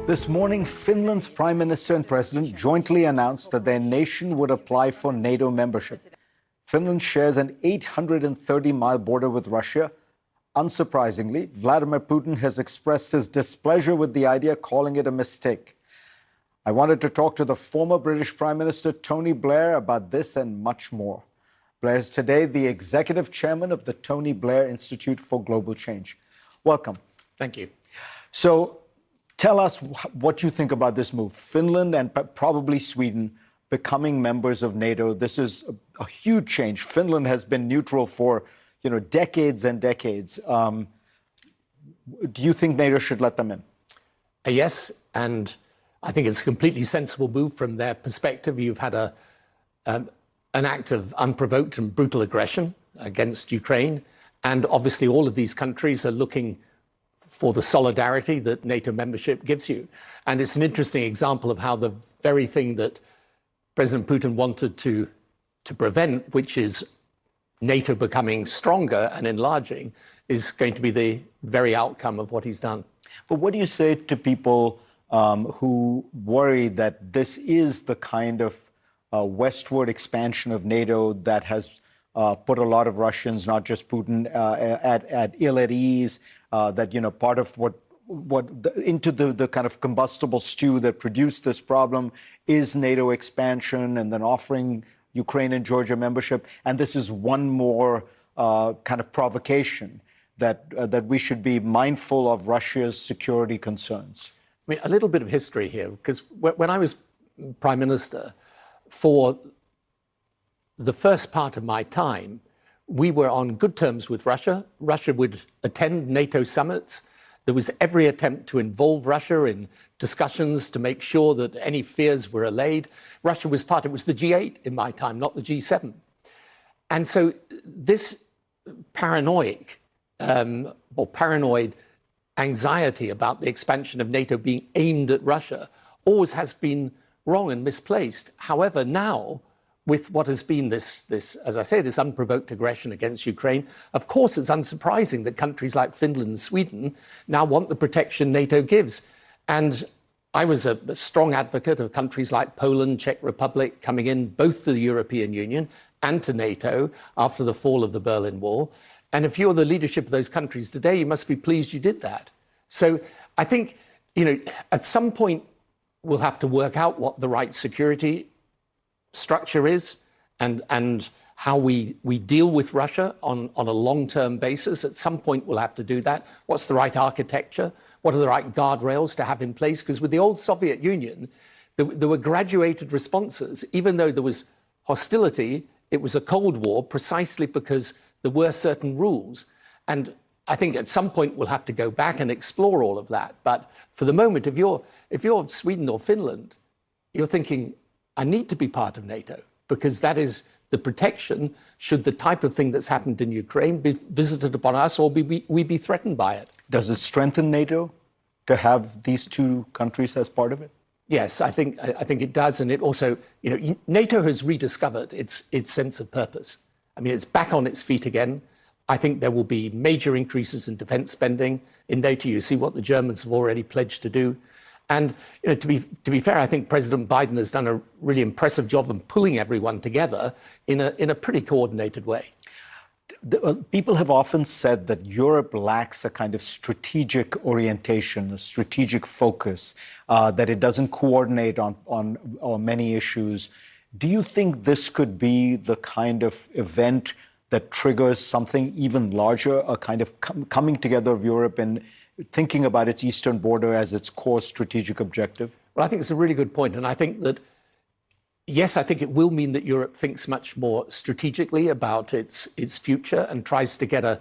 This morning, Finland's Prime Minister and President jointly announced that their nation would apply for NATO membership. Finland shares an 830-mile border with Russia. Unsurprisingly, Vladimir Putin has expressed his displeasure with the idea, calling it a mistake. I wanted to talk to the former British Prime Minister Tony Blair about this and much more. Blair is today the executive chairman of the Tony Blair Institute for Global Change. Welcome. Thank you. So, tell us what you think about this move. Finland and probably Sweden becoming members of NATO. This is a huge change. Finland has been neutral for, decades and decades. Do you think NATO should let them in? Yes, and I think it's a completely sensible move from their perspective. You've had an act of unprovoked and brutal aggression against Ukraine, and obviously all of these countries are looking for the solidarity that NATO membership gives you. And it's an interesting example of how the very thing that President Putin wanted to prevent, which is NATO becoming stronger and enlarging, is going to be the very outcome of what he's done. But what do you say to people who worry that this is the kind of westward expansion of NATO that has put a lot of Russians, not just Putin, at ill at ease, that, part of into the kind of combustible stew that produced this problem is NATO expansion and then offering Ukraine and Georgia membership. And this is one more kind of provocation that we should be mindful of Russia's security concerns. I mean, a little bit of history here, because when I was Prime Minister, for the first part of my time, we were on good terms with Russia. Russia would attend NATO summits. There was every attempt to involve Russia in discussions to make sure that any fears were allayed. Russia was it was the G8 in my time, not the G7. And so this paranoid anxiety about the expansion of NATO being aimed at Russia always has been wrong and misplaced. However, now, with what has been this, as I say, this unprovoked aggression against Ukraine, of course, it's unsurprising that countries like Finland and Sweden now want the protection NATO gives. And I was a strong advocate of countries like Poland, Czech Republic coming in both to the European Union and to NATO after the fall of the Berlin Wall. And if you're the leadership of those countries today, you must be pleased you did that. So I think, at some point, we'll have to work out what the right security structure is and how we deal with Russia on a long-term basis. At some point, we'll have to do that. What's the right architecture? What are the right guardrails to have in place? Because with the old Soviet Union, there were graduated responses. Even though there was hostility, it was a Cold War precisely because there were certain rules. And I think at some point, we'll have to go back and explore all of that. But for the moment, if you're Sweden or Finland, you're thinking, I need to be part of NATO, because that is the protection should the type of thing that's happened in Ukraine be visited upon us or we be threatened by it. Does it strengthen NATO to have these two countries as part of it? Yes, I think it does. And it also, NATO has rediscovered its sense of purpose. I mean, it's back on its feet again. I think there will be major increases in defense spending in NATO. You see what the Germans have already pledged to do. And to be fair, I think President Biden has done a really impressive job of pulling everyone together in a pretty coordinated way. People have often said that Europe lacks a kind of strategic orientation, a strategic focus, that it doesn't coordinate on many issues. Do you think this could be the kind of event that triggers something even larger, a kind of coming together of Europe and thinking about its eastern border as its core strategic objective? Well, I think it's a really good point. And I think that, yes, I think it will mean that Europe thinks much more strategically about its future and tries to get a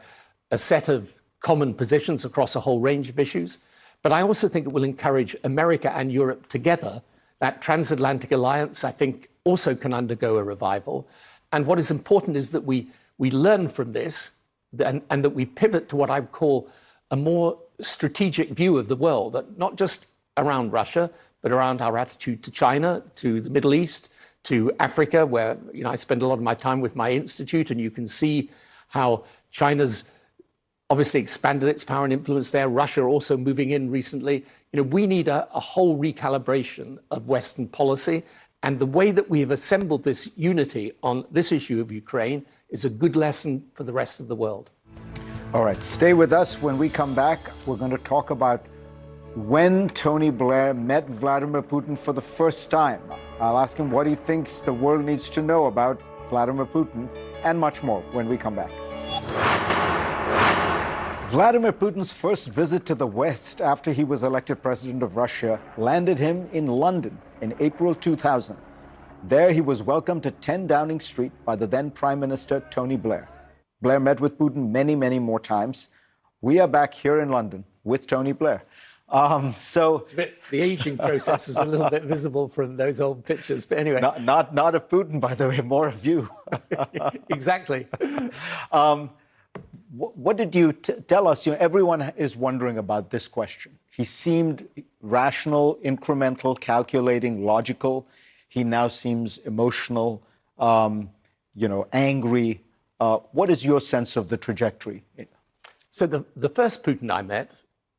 set of common positions across a whole range of issues. But I also think it will encourage America and Europe together. That transatlantic alliance, I think, also can undergo a revival. And what is important is that we learn from this and that we pivot to what I would call a more strategic view of the world, that not just around Russia, but around our attitude to China, to the Middle East, to Africa, where I spend a lot of my time with my institute, and you can see how China's obviously expanded its power and influence there. Russia also moving in recently. we need a whole recalibration of Western policy. And the way that we have assembled this unity on this issue of Ukraine is a good lesson for the rest of the world. All right, stay with us. When we come back, we're going to talk about when Tony Blair met Vladimir Putin for the first time. I'll ask him what he thinks the world needs to know about Vladimir Putin and much more when we come back. Vladimir Putin's first visit to the West after he was elected president of Russia landed him in London in April 2000. There he was welcomed to 10 Downing Street by the then Prime Minister Tony Blair. Blair met with Putin many, many more times. We are back here in London with Tony Blair. The aging process is a little bit visible from those old pictures, but anyway. Not of Putin, by the way, more of you. Exactly. What did you tell us? Everyone is wondering about this question. He seemed rational, incremental, calculating, logical. He now seems emotional, angry. What is your sense of the trajectory? So the first Putin I met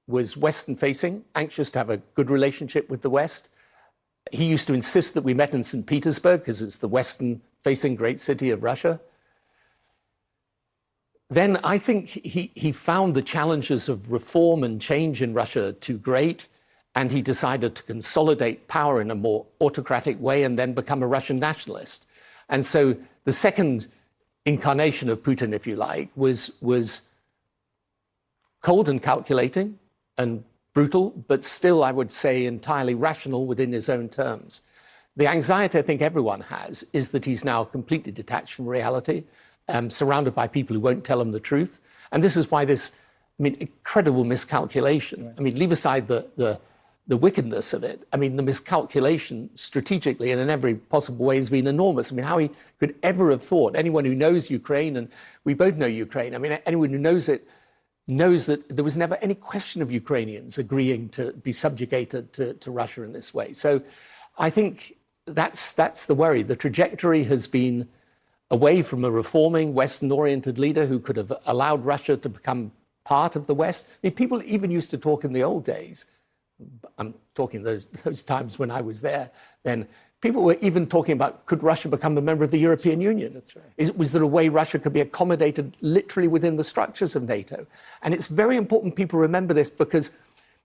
was Western-facing, anxious to have a good relationship with the West. He used to insist that we met in St. Petersburg because it's the Western-facing great city of Russia. Then I think he found the challenges of reform and change in Russia too great, and he decided to consolidate power in a more autocratic way and then become a Russian nationalist. And so the second incarnation of Putin, if you like, was cold and calculating and brutal, but still, I would say, entirely rational within his own terms. The anxiety I think everyone has is that he's now completely detached from reality, surrounded by people who won't tell him the truth. And this is why this, incredible miscalculation. Right. Leave aside the wickedness of it. The miscalculation strategically and in every possible way has been enormous. How he could ever have thought, anyone who knows Ukraine, and we both know Ukraine, anyone who knows it, knows that there was never any question of Ukrainians agreeing to be subjugated to Russia in this way. So I think that's the worry. The trajectory has been away from a reforming, Western-oriented leader who could have allowed Russia to become part of the West. People even used to talk in the old days. I'm talking those times when I was there then. People were even talking about, could Russia become a member of the European Union? That's right. Was there a way Russia could be accommodated literally within the structures of NATO? And it's very important people remember this, because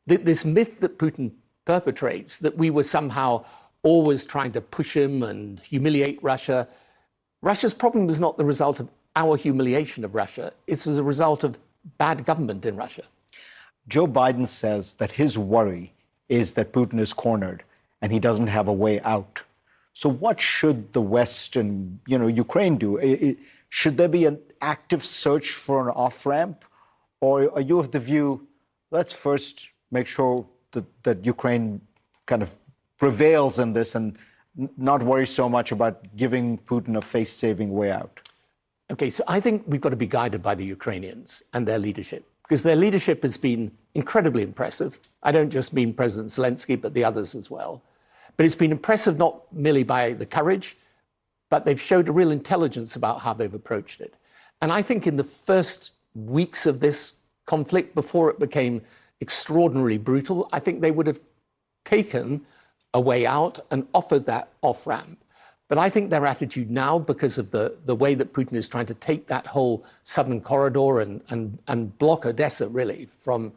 this myth that Putin perpetrates, that we were somehow always trying to push him and humiliate Russia. Russia's problem is not the result of our humiliation of Russia. It's as a result of bad government in Russia. Joe Biden says that his worry is that Putin is cornered and he doesn't have a way out. So what should the West and Ukraine do? Should there be an active search for an off-ramp? Or are you of the view, let's first make sure that Ukraine kind of prevails in this and not worry so much about giving Putin a face-saving way out? Okay, so I think we've got to be guided by the Ukrainians and their leadership, because their leadership has been incredibly impressive. I don't just mean President Zelensky, but the others as well. But it's been impressive not merely by the courage, but they've showed a real intelligence about how they've approached it. And I think in the first weeks of this conflict, before it became extraordinarily brutal, I think they would have taken a way out and offered that off-ramp. But I think their attitude now, because of the way that Putin is trying to take that whole southern corridor and block Odessa, really, from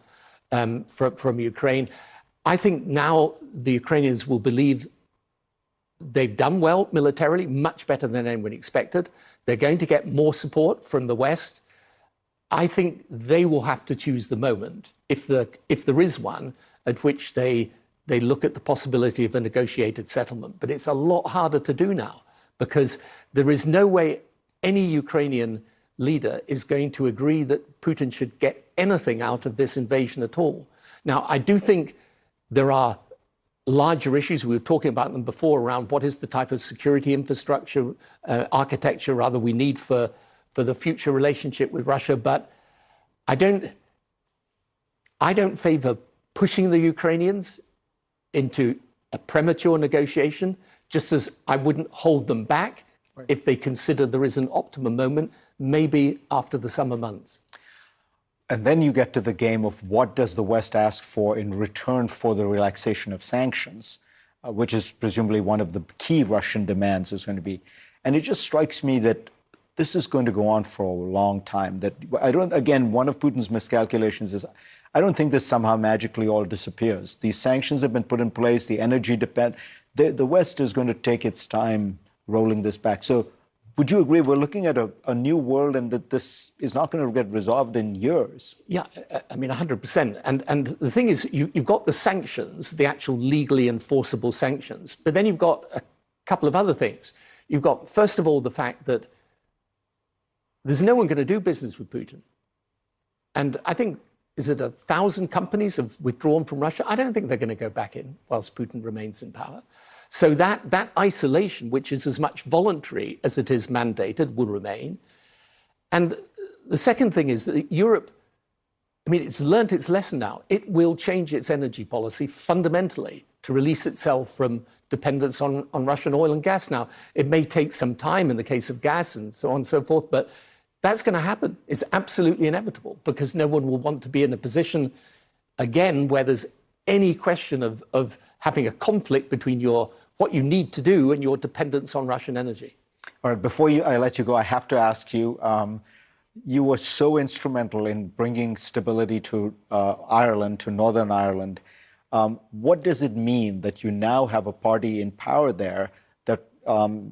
Ukraine, I think now the Ukrainians will believe they've done well militarily, much better than anyone expected. They're going to get more support from the West. I think they will have to choose the moment, if there is one, at which they look at the possibility of a negotiated settlement. But it's a lot harder to do now, because there is no way any Ukrainian leader is going to agree that Putin should get anything out of this invasion at all. Now, I do think there are larger issues, we were talking about them before, around what is the type of security infrastructure, architecture rather, we need for the future relationship with Russia. But I don't favor pushing the Ukrainians into a premature negotiation, just as I wouldn't hold them back if they consider there is an optimum moment, maybe after the summer months. And then you get to the game of what does the West ask for in return for the relaxation of sanctions, which is presumably one of the key Russian demands is going to be. And it just strikes me that this is going to go on for a long time. That again, one of Putin's miscalculations is I don't think this somehow magically all disappears. These sanctions have been put in place, the energy depend. The West is going to take its time rolling this back. So would you agree we're looking at a new world and that this is not going to get resolved in years? Yeah, I mean, 100%. And the thing is, you've got the sanctions, the actual legally enforceable sanctions, but then you've got a couple of other things. You've got, first of all, the fact that there's no one going to do business with Putin. And I think, is it 1,000 companies have withdrawn from Russia? I don't think they're going to go back in whilst Putin remains in power. So that isolation, which is as much voluntary as it is mandated, will remain. And the second thing is that Europe, I mean, it's learnt its lesson now. It will change its energy policy fundamentally to release itself from dependence on Russian oil and gas. Now, it may take some time in the case of gas and so on and so forth, but that's going to happen. It's absolutely inevitable because no one will want to be in a position, again, where there's any question of having a conflict between what you need to do and your dependence on Russian energy. All right, before I let you go, I have to ask you, you were so instrumental in bringing stability to Ireland, to Northern Ireland. What does it mean that you now have a party in power there that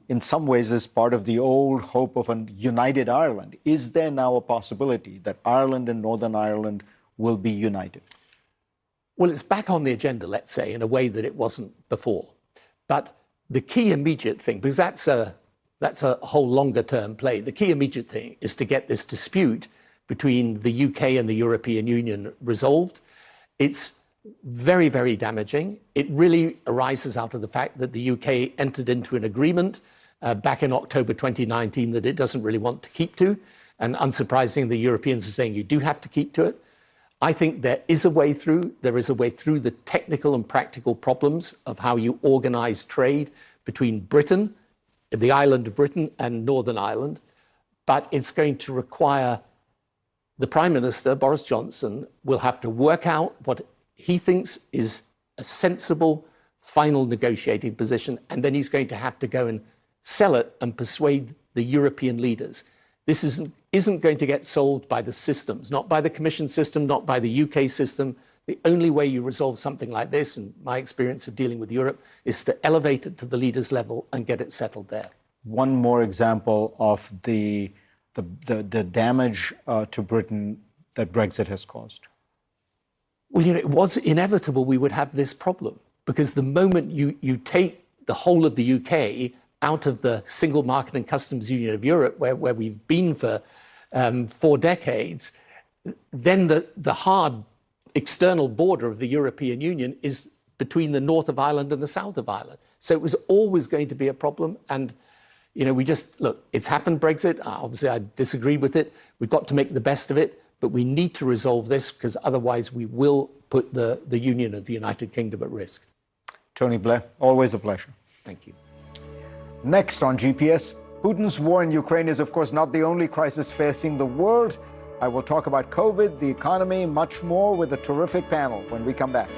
in some ways is part of the old hope of a united Ireland? Is there now a possibility that Ireland and Northern Ireland will be united? Well, it's back on the agenda, let's say, in a way that it wasn't before. But the key immediate thing, because that's a whole longer term play, the key immediate thing is to get this dispute between the UK and the European Union resolved. It's very, very damaging. It really arises out of the fact that the UK entered into an agreement back in October 2019 that it doesn't really want to keep to. And unsurprisingly, the Europeans are saying you do have to keep to it. I think there is a way through. There is a way through the technical and practical problems of how you organize trade between Britain, the island of Britain, and Northern Ireland. But it's going to require the Prime Minister, Boris Johnson, will have to work out what he thinks is a sensible final negotiating position. And then he's going to have to go and sell it and persuade the European leaders. This isn't going to get solved by the systems, not by the Commission system, not by the UK system. The only way you resolve something like this, and my experience of dealing with Europe, is to elevate it to the leaders' level and get it settled there. One more example of the damage to Britain that Brexit has caused. Well, you know, it was inevitable we would have this problem because the moment you take the whole of the UK out of the single market and customs union of Europe, where we've been for 4 decades, then the hard external border of the European Union is between the north of Ireland and the south of Ireland. So it was always going to be a problem. And, you know, look, it's happened, Brexit. Obviously, I disagree with it. We've got to make the best of it. But we need to resolve this because otherwise we will put the union of the United Kingdom at risk. Tony Blair, always a pleasure. Thank you. Next on GPS, Putin's war in Ukraine is, of course, not the only crisis facing the world. I will talk about COVID, the economy, much more with a terrific panel when we come back.